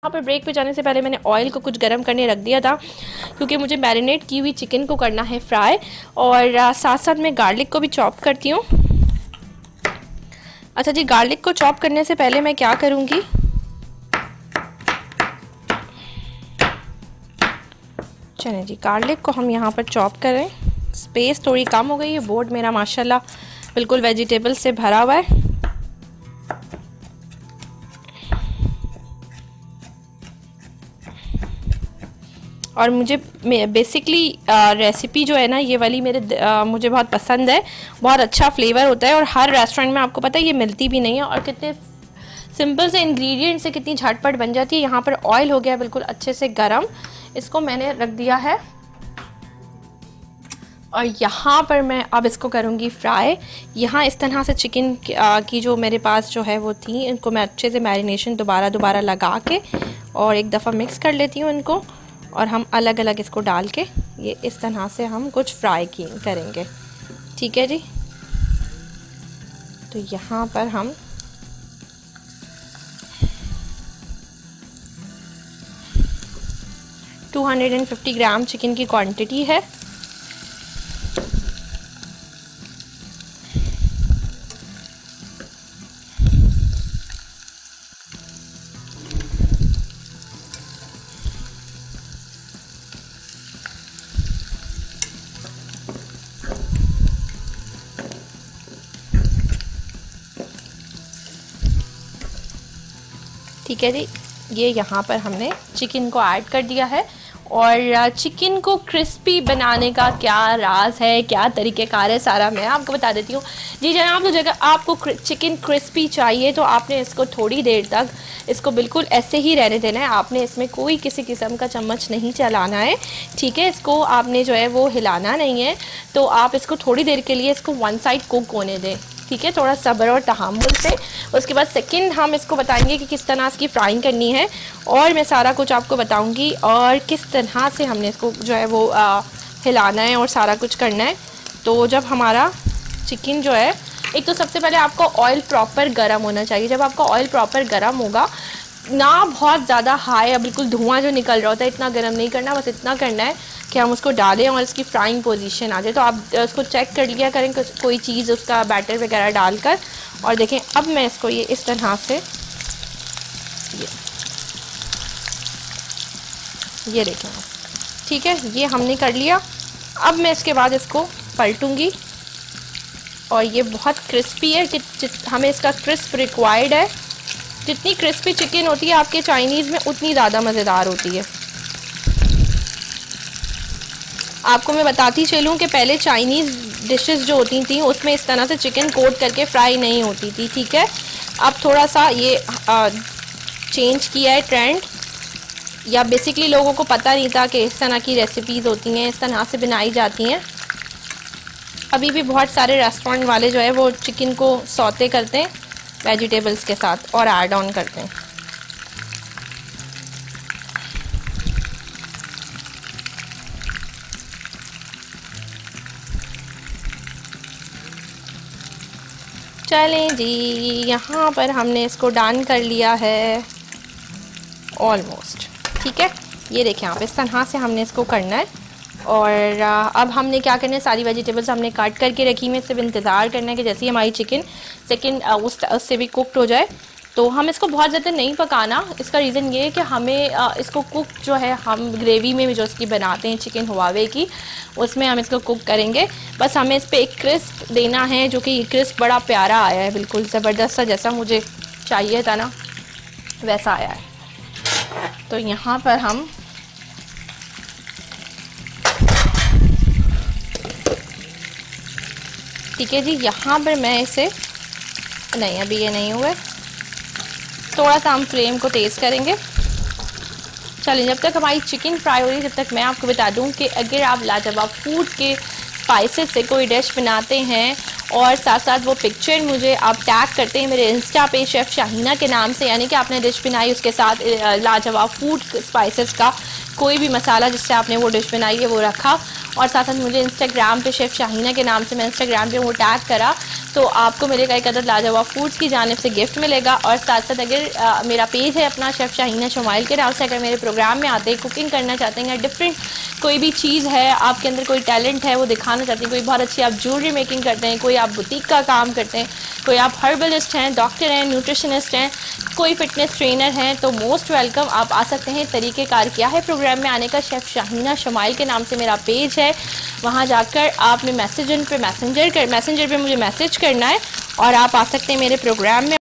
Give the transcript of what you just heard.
यहाँ पर ब्रेक पे जाने से पहले मैंने ऑयल को कुछ गर्म करने रख दिया था, क्योंकि मुझे मैरिनेट की हुई चिकन को करना है फ्राई। और साथ साथ मैं गार्लिक को भी चॉप करती हूँ। अच्छा जी, गार्लिक को चॉप करने से पहले मैं क्या करूँगी, चलें जी, गार्लिक को हम यहाँ पर चॉप करें। स्पेस थोड़ी कम हो गई है, बोर्ड मेरा माशाल्लाह बिल्कुल वेजिटेबल से भरा हुआ है। और मुझे बेसिकली रेसिपी जो है ना ये वाली मुझे बहुत पसंद है, बहुत अच्छा फ्लेवर होता है और हर रेस्टोरेंट में आपको पता है ये मिलती भी नहीं है। और कितने सिंपल से इंग्रेडिएंट से कितनी झटपट बन जाती है। यहाँ पर ऑयल हो गया बिल्कुल अच्छे से गरम, इसको मैंने रख दिया है और यहाँ पर मैं अब इसको करूँगी फ्राई। यहाँ इस तरह से चिकन की जो मेरे पास जो है वो थी, इनको मैं अच्छे से मैरिनेशन दोबारा लगा के और एक दफ़ा मिक्स कर लेती हूँ इनको, और हम अलग अलग इसको डाल के ये इस तरह से हम कुछ फ्राई करेंगे। ठीक है जी, तो यहाँ पर हम टू 250 ग्राम चिकन की क्वांटिटी है। ठीक है जी, ये यहाँ पर हमने चिकन को ऐड कर दिया है। और चिकन को क्रिस्पी बनाने का क्या राज है, क्या तरीक़ेकार है, सारा मैं आपको बता देती हूँ जी जनाब। तो जगह आपको चिकन क्रिस्पी चाहिए तो आपने इसको थोड़ी देर तक इसको बिल्कुल ऐसे ही रहने देना है। आपने इसमें कोई किसी किस्म का चम्मच नहीं चलाना है, ठीक है। इसको आपने जो है वो हिलाना नहीं है। तो आप इसको थोड़ी देर के लिए इसको वन साइड कुक होने दें, ठीक है, थोड़ा सब्र और तहम्मुल से। उसके बाद सेकंड हम इसको बताएंगे कि किस तरह इसकी फ्राइंग करनी है, और मैं सारा कुछ आपको बताऊंगी और किस तरह से हमने इसको जो है वो हिलाना है और सारा कुछ करना है। तो जब हमारा चिकन जो है, एक तो सबसे पहले आपका ऑयल प्रॉपर गर्म होना चाहिए। जब आपका ऑयल प्रॉपर गर्म होगा ना, बहुत ज़्यादा हाई या बिल्कुल धुआं जो निकल रहा होता है इतना गर्म नहीं करना, बस इतना करना है कि हम उसको डालें और इसकी फ्राइंग पोजीशन आ जाए। तो आप उसको चेक कर लिया करें कोई चीज़ उसका बैटर वगैरह डालकर। और देखें अब मैं इसको ये इस तरह से ये देखें आप, ठीक है, ये हमने कर लिया। अब मैं इसके बाद इसको पलटूंगी और ये बहुत क्रिस्पी है कि हमें इसका क्रिस्प रिक्वायर्ड है। जितनी क्रिस्पी चिकन होती है आपके चाइनीज़ में उतनी ज़्यादा मज़ेदार होती है। आपको मैं बताती चलूँ कि पहले चाइनीज़ डिशेस जो होती थी उसमें इस तरह से चिकन कोट करके फ्राई नहीं होती थी, ठीक है। अब थोड़ा सा ये चेंज किया है ट्रेंड, या बेसिकली लोगों को पता नहीं था कि इस तरह की रेसिपीज़ होती हैं, इस तरह से बनाई जाती हैं। अभी भी बहुत सारे रेस्टोरेंट वाले जो है वो चिकन को सौते करते हैं वेजिटेबल्स के साथ और ऐड ऑन करते हैं। चलें जी, यहाँ पर हमने इसको डन कर लिया है ऑलमोस्ट, ठीक है। ये देखें आप, इस तरह से हमने इसको करना है। और अब हमने क्या करना है, सारी वेजिटेबल्स हमने काट करके रखी है, सिर्फ इंतज़ार करना है कि जैसे ही हमारी चिकन सेकंड उससे भी कुकड हो जाए। तो हम इसको बहुत ज़्यादा नहीं पकाना, इसका रीज़न ये है कि हमें इसको कुक जो है हम ग्रेवी में भी जो इसकी बनाते हैं चिकन हुआवे की, उसमें हम इसको कुक करेंगे। बस हमें इस पर एक क्रिस्प देना है, जो कि क्रिस्प बड़ा प्यारा आया है, बिल्कुल ज़बरदस्त सा, जैसा मुझे चाहिए था ना वैसा आया है। तो यहाँ पर हम ठीक है जी, यहाँ पर मैं इसे नहीं, अभी ये नहीं हुआ, थोड़ा सा हम फ्लेम को तेज़ करेंगे। चलिए, जब तक हमारी चिकन फ्राई हो रही है तब तक मैं आपको बता दूं कि अगर आप लाजवाब फूड के स्पाइसेस से कोई डिश बनाते हैं और साथ साथ वो पिक्चर मुझे आप टैग करते हैं मेरे इंस्टा पे शेफ़ शाहीना के नाम से, यानी कि आपने डिश बनाई उसके साथ लाजवाब फूड स्पाइसेस का, कोई भी मसाला जिससे आपने वो डिश बनाई है वो रखा, और साथ साथ मुझे इंस्टाग्राम पे शेफ़ शाहीना के नाम से मैं इंस्टाग्राम पे वो टैग करा, तो आपको मिलेगा एक अदद लाजवाब फूड्स की जानिब से गिफ्ट मिलेगा। और साथ साथ अगर मेरा पेज है अपना शेफ़ शाहीना शुमाइल के नाम से, अगर मेरे प्रोग्राम में आते हैं, कुकिंग करना चाहते हैं या डिफरेंट कोई भी चीज़ है, आपके अंदर कोई टैलेंट है वो दिखाना चाहते हैं, कोई बहुत अच्छी आप ज्वेलरी मेकिंग करते हैं, कोई आप बुटीक का काम करते हैं, कोई आप हर्बलिस्ट हैं, डॉक्टर हैं, न्यूट्रिशनिस्ट हैं, कोई फिटनेस ट्रेनर हैं, तो मोस्ट वेलकम, आप आ सकते हैं। तरीक़ेकार क्या है प्रोग्राम में आने का? शेफ़ शाहीना शुमाइल के नाम से मेरा पेज है, वहाँ जाकर आपने मैसेंजर पे मुझे मैसेज करना है और आप आ सकते हैं मेरे प्रोग्राम में।